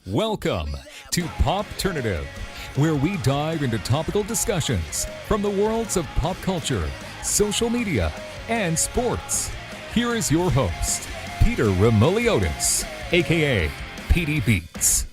Welcome to Popternative, where we dive into topical discussions from the worlds of pop culture, social media, and sports. Here is your host, Peter Remoliotis, aka PD Beats.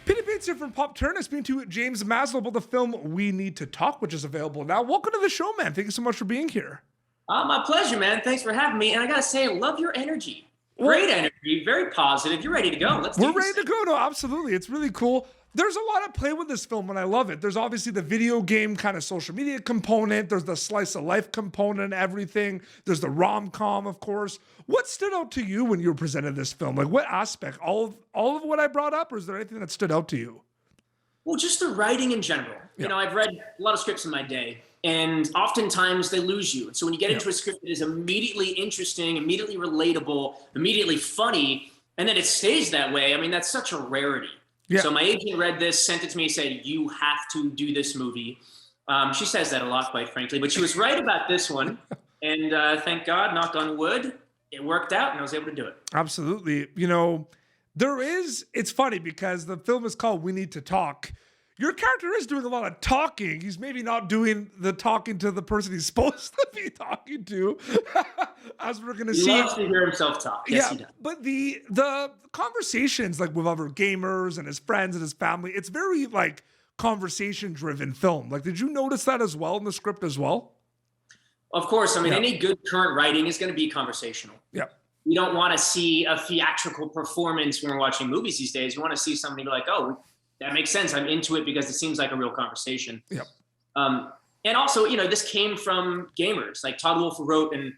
PD Beats here from Popternative, speaking to James Maslow about the film We Need to Talk, which is available now. Welcome to the show, man. Thank you so much for being here. My pleasure, man. Thanks for having me. And I gotta say, I love your energy. Great energy, very positive. You're ready to go. We're ready to go. No, absolutely. It's really cool. There's a lot of play with this film, and I love it. There's obviously the video game kind of social media component. There's the slice of life component and everything. There's the rom-com, of course. What stood out to you when you were presented this film? Like, what aspect? All of what I brought up, or is there anything that stood out to you? Well, just the writing in general. Yeah. You know, I've read a lot of scripts in my day, and oftentimes they lose you. So when you get into a script that is immediately interesting, immediately relatable, immediately funny, and then it stays that way, I mean, that's such a rarity. Yeah. So my agent read this, sent it to me, said, "You have to do this movie." She says that a lot, quite frankly, but she was right about this one. And thank God, knock on wood, it worked out and I was able to do it. Absolutely. You know, it's funny because the film is called We Need to Talk. Your character is doing a lot of talking. He's maybe not doing the talking to the person he's supposed to be talking to, as we're going to see. He loves to hear himself talk. Yes, he does. But the conversations, like with other gamers and his friends and his family, it's very like conversation-driven film. Like, did you notice that as well in the script as well? Of course. I mean, any good current writing is going to be conversational. Yeah. We don't want to see a theatrical performance when we're watching movies these days. We want to see somebody be like, oh, that makes sense. I'm into it because it seems like a real conversation. Yep. And also, you know, this came from gamers. Like Todd Wolfe, who wrote and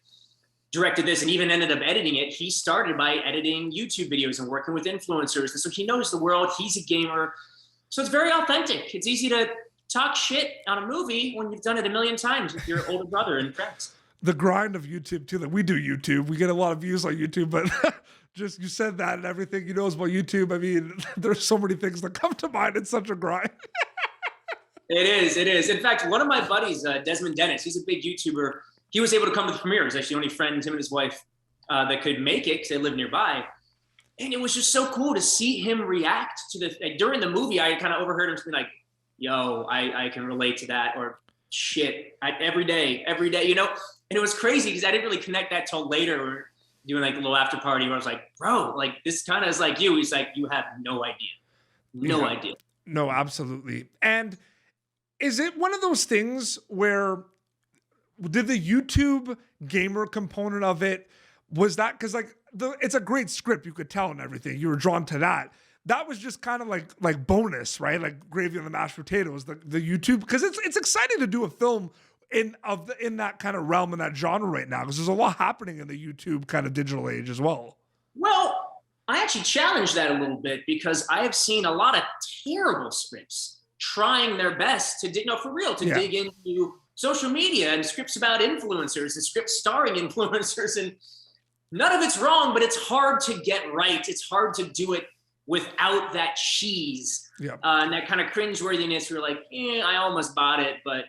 directed this and even ended up editing it. He started by editing YouTube videos and working with influencers. And so he knows the world. He's a gamer. So it's very authentic. It's easy to talk shit on a movie when you've done it a million times with your older brother and friends. The grind of YouTube too. Like, we do YouTube. We get a lot of views on YouTube, but just you said that and everything you know is about YouTube. I mean, there's so many things that come to mind. It's such a grind. It is. In fact, one of my buddies, Desmond Dennis, he's a big YouTuber. He was able to come to the premiere. He was actually the only friend, him and his wife, that could make it because they live nearby. And it was just so cool to see him react to during the movie. I kind of overheard him be like, yo, I can relate to that, or shit, every day, you know? And it was crazy because I didn't really connect that till later. We were doing like a little after party where I was like, bro, like this kind of is like you. He's like, you have no idea. No idea. No, absolutely. And is it one of those things where did the YouTube gamer component of it, was that, because like it's a great script, you could tell and everything, you were drawn to that. That was just kind of like bonus, right? Like gravy on the mashed potatoes, the YouTube, because it's exciting to do a film in that kind of realm, in that genre right now, because there's a lot happening in the YouTube kind of digital age as well. Well, I actually challenge that a little bit because I have seen a lot of terrible scripts trying their best to dig into social media and scripts about influencers and scripts starring influencers, and none of it's wrong, but it's hard to get right. It's hard to do it without that cheese and that kind of cringeworthiness. You're like, I almost bought it, but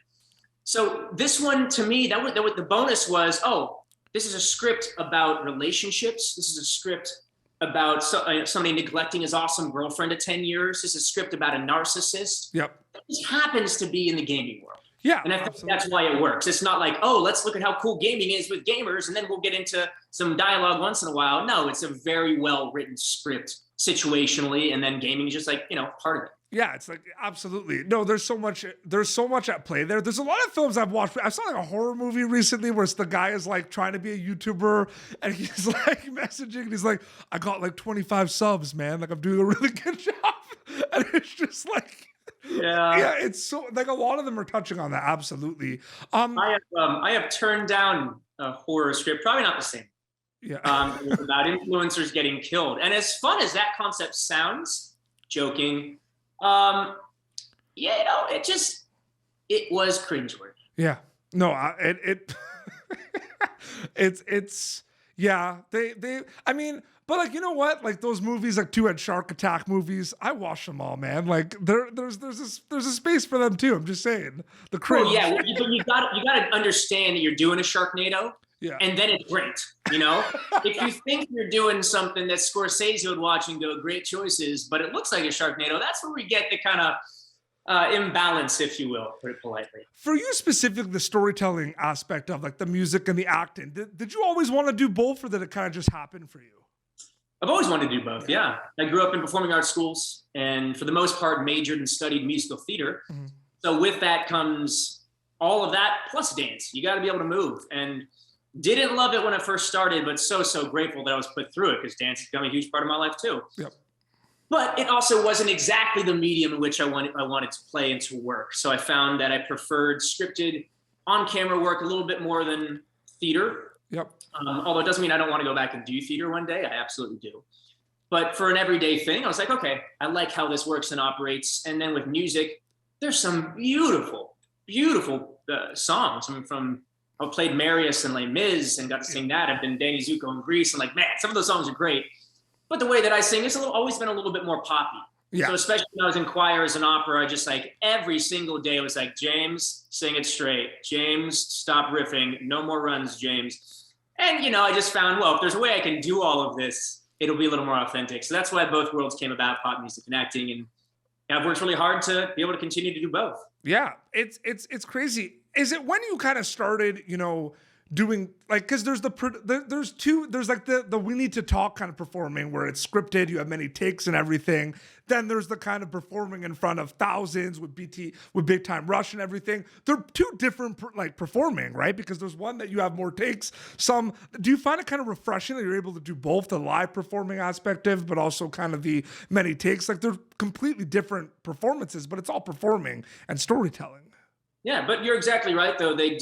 so this one to me, that what the bonus was. Oh, this is a script about relationships. This is a script about somebody neglecting his awesome girlfriend of 10 years. This is a script about a narcissist. Yep. This happens to be in the gaming world. Yeah, and I think that's why it works. It's not like, oh, let's look at how cool gaming is with gamers, and then we'll get into some dialogue once in a while. No, it's a very well written script situationally, and then gaming is just like, part of it. Yeah, it's like, absolutely. No, there's so much at play there. There's a lot of films I've watched. I saw like a horror movie recently where the guy is like trying to be a YouTuber and he's like messaging and he's like, I got like 25 subs, man. Like, I'm doing a really good job. And it's just like, yeah, it's so like a lot of them are touching on that. Absolutely. I have turned down a horror script, probably not the same. Yeah. It was about influencers getting killed. And as fun as that concept sounds, joking, it was cringeworthy. Yeah. No, it's I mean, but like, you know what? Like those movies, like Two-Head Shark Attack movies, I watch them all, man. Like there's a space for them too. I'm just saying. The cringe. Well, yeah, but you got to understand that you're doing a Sharknado. Yeah. And then it's great, you know? If you think you're doing something that Scorsese would watch and go, great choices, but it looks like a Sharknado, that's where we get the kind of imbalance, if you will, put it politely. For you specifically, the storytelling aspect of like the music and the acting, did you always want to do both, or did it kind of just happen for you? I've always wanted to do both, yeah. I grew up in performing arts schools and for the most part majored and studied musical theater. Mm-hmm. So with that comes all of that plus dance. You got to be able to move. And didn't love it when it first started, but so grateful that I was put through it because dance has become a huge part of my life too. Yep. But it also wasn't exactly the medium in which I wanted to play and to work. So I found that I preferred scripted on-camera work a little bit more than theater. Yep. Although it doesn't mean I don't want to go back and do theater one day. I absolutely do. But for an everyday thing, I was like, okay, I like how this works and operates. And then with music, there's some beautiful, beautiful songs. I mean, I played Marius and Les Mis and got to sing that. I've been Danny Zuko in Greece, and like, man, some of those songs are great. But the way that I sing is always been a little bit more poppy. Yeah. So especially when I was in choirs and opera, I just like every single day I was like, James, sing it straight. James, stop riffing. No more runs, James. And you know, I just found, well, if there's a way I can do all of this, it'll be a little more authentic. So that's why both worlds came about, pop music and acting. And I've worked really hard to be able to continue to do both. Yeah, it's crazy. Is it when you kind of started, you know, doing like, because there's there's like the we need to talk kind of performing where it's scripted, you have many takes and everything. Then there's the kind of performing in front of thousands with Big Time Rush and everything. They're two different like performing, right? Because there's one that you have more takes. Do you find it kind of refreshing that you're able to do both the live performing aspect of, but also kind of the many takes? Like they're completely different performances, but it's all performing and storytelling. Yeah, but you're exactly right, though. They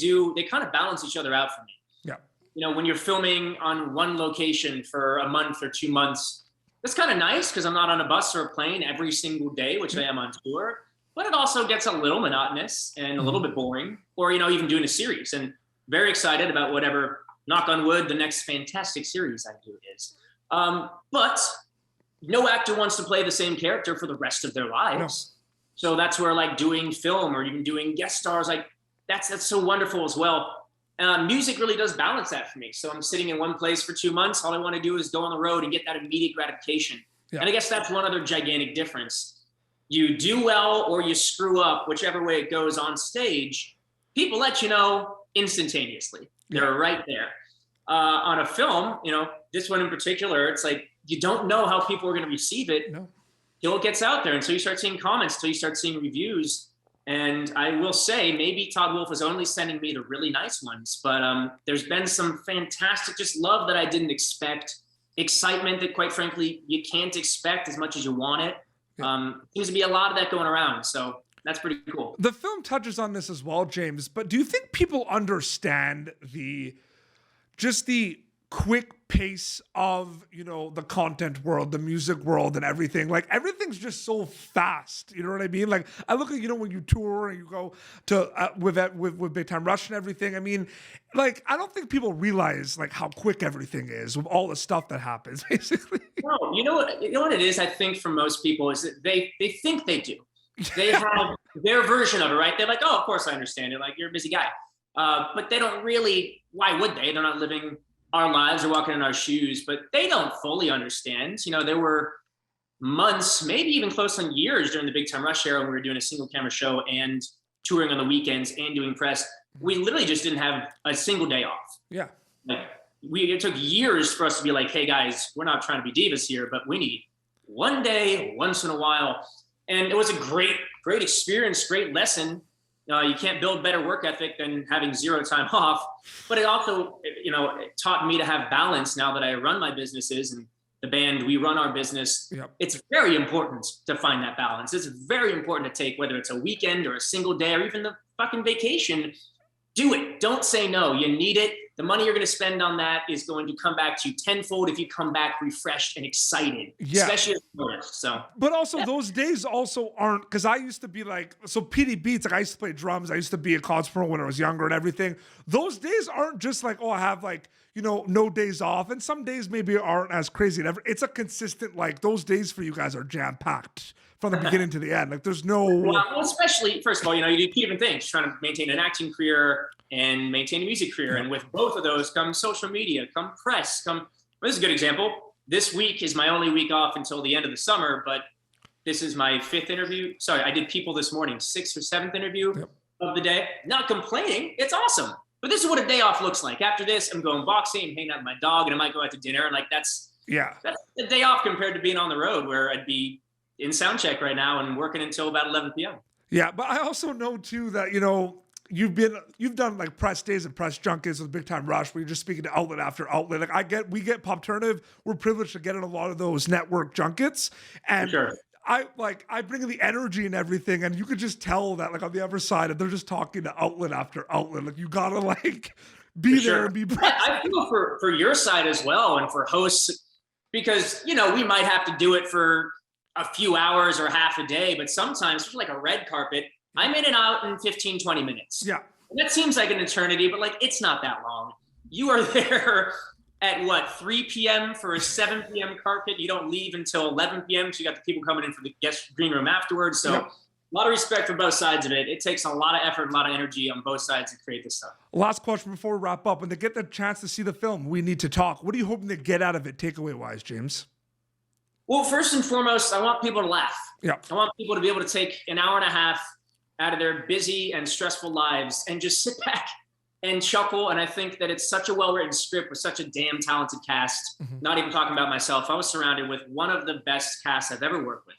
kind of balance each other out for me. Yeah. You know, when you're filming on one location for a month or 2 months, that's kind of nice because I'm not on a bus or a plane every single day, which I am on tour. But it also gets a little monotonous and a little bit boring, or, you know, even doing a series. And very excited about whatever, knock on wood, the next fantastic series I do is. But no actor wants to play the same character for the rest of their lives. No. So that's where like doing film or even doing guest stars, like that's so wonderful as well. Music really does balance that for me. So I'm sitting in one place for 2 months. All I want to do is go on the road and get that immediate gratification. Yeah. And I guess that's one other gigantic difference. You do well or you screw up, whichever way it goes on stage, people let you know instantaneously. They're right there. On a film, you know, this one in particular, it's like you don't know how people are going to receive it. No. Till it gets out there. And so you start seeing comments, till you start seeing reviews. And I will say, maybe Todd Wolfe is only sending me the really nice ones, but there's been some fantastic, just love that I didn't expect, excitement that quite frankly, you can't expect as much as you want it. Seems to be a lot of that going around. So that's pretty cool. The film touches on this as well, James, but do you think people understand the quick pace of, you know, the content world, the music world and everything? Like everything's just so fast. You know what I mean? Like I look at, you know, when you tour and you go to with Big Time Rush and everything. I mean, like, I don't think people realize like how quick everything is with all the stuff that happens basically. No, you know what it is? I think for most people is that they think they do. They have their version of it, right? They're like, oh, of course I understand it. Like you're a busy guy. But they don't really, why would they? They're not living our lives or walking in our shoes, but they don't fully understand. You know, there were months, maybe even close on years during the Big Time Rush era when we were doing a single camera show and touring on the weekends and doing press. We literally just didn't have a single day off. Yeah. Like it took years for us to be like, hey guys, we're not trying to be divas here, but we need one day once in a while. And it was a great experience, great lesson. You can't build better work ethic than having zero time off. But it also, you know, it taught me to have balance now that I run my businesses and the band, we run our business. Yep. It's very important to find that balance. It's very important to take, whether it's a weekend or a single day or even the fucking vacation, do it. Don't say no. You need it. The money you're going to spend on that is going to come back to you tenfold if you come back refreshed and excited, especially as an artist. So, but also those days also aren't, because I used to be like, so PD Beats, like I used to play drums. I used to be a cosplayer when I was younger and everything. Those days aren't just like, oh, I have like, no days off, and some days maybe aren't as crazy. It's a consistent, like, those days for you guys are jam-packed from the beginning to the end. Like, there's no... Well, especially, first of all, you do two different things, trying to maintain an acting career and maintain a music career. And with both of those come social media, come press, this is a good example. This week is my only week off until the end of the summer, but this is my 5th interview. Sorry, I did People this morning, 6th or 7th interview of the day. Not complaining, it's awesome. But this is what a day off looks like. After this, I'm going boxing, I'm hanging out with my dog, and I might go out to dinner. And like that's a day off compared to being on the road where I'd be in sound check right now and working until about 11 p.m. Yeah, but I also know too that you've done like press days and press junkets with Big Time Rush where you're just speaking to outlet after outlet. Like we get Popternative. We're privileged to get in a lot of those network junkets, and I bring in the energy and everything, and you could just tell that like on the other side, they're just talking to outlet after outlet. Like you gotta like be there and be present. I feel for your side as well, and for hosts, because we might have to do it for a few hours or half a day, but sometimes for like a red carpet, I'm in and out in 15, 20 minutes. Yeah. And that seems like an eternity, but like it's not that long. You are there at 3 p.m. for a 7 p.m. carpet. You don't leave until 11 p.m. So you got the people coming in for the guest green room afterwards. So a lot of respect for both sides of it. It takes a lot of effort, a lot of energy on both sides to create this stuff. Last question before we wrap up. When they get the chance to see the film, we need to talk. What are you hoping to get out of it takeaway wise, James? Well, first and foremost, I want people to laugh. Yeah. I want people to be able to take an hour and a half out of their busy and stressful lives and just sit back and chuckle. And I think that it's such a well-written script with such a damn talented cast. Mm-hmm. Not even talking about myself. I was surrounded with one of the best casts I've ever worked with,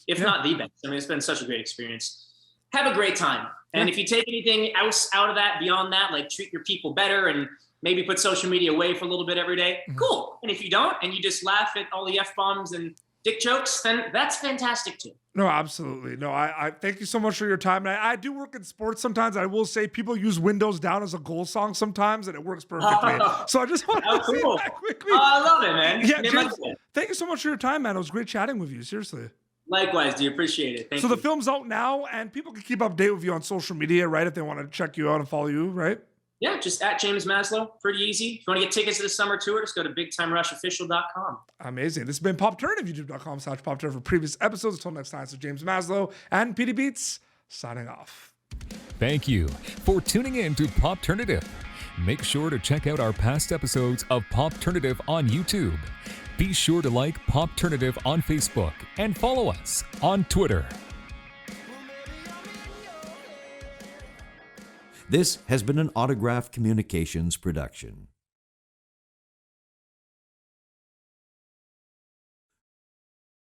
if not the best. I mean, it's been such a great experience. Have a great time. And if you take anything else out of that, beyond that, like treat your people better and maybe put social media away for a little bit every day, cool. And if you don't, and you just laugh at all the F-bombs and dick jokes, then that's fantastic too. No, absolutely. No, I thank you so much for your time. And I do work in sports sometimes. I will say people use Windows Down as a goal song sometimes, and it works perfectly. So I just want to say that quickly. I love it, man. Yeah, James, thank you so much for your time, man. It was great chatting with you. Seriously. Likewise, do you appreciate it. Thank you. So the film's out now, and people can keep update with you on social media, right? If they want to check you out and follow you, right? Yeah, just at James Maslow. Pretty easy. If you want to get tickets to the summer tour, just go to BigTimeRushOfficial.com. Amazing. This has been Popternative, YouTube.com/Popternative for previous episodes. Until next time, so James Maslow and PD Beats signing off. Thank you for tuning in to Popternative. Make sure to check out our past episodes of Popternative on YouTube. Be sure to like Popternative on Facebook and follow us on Twitter. This has been an Autograph Communications production.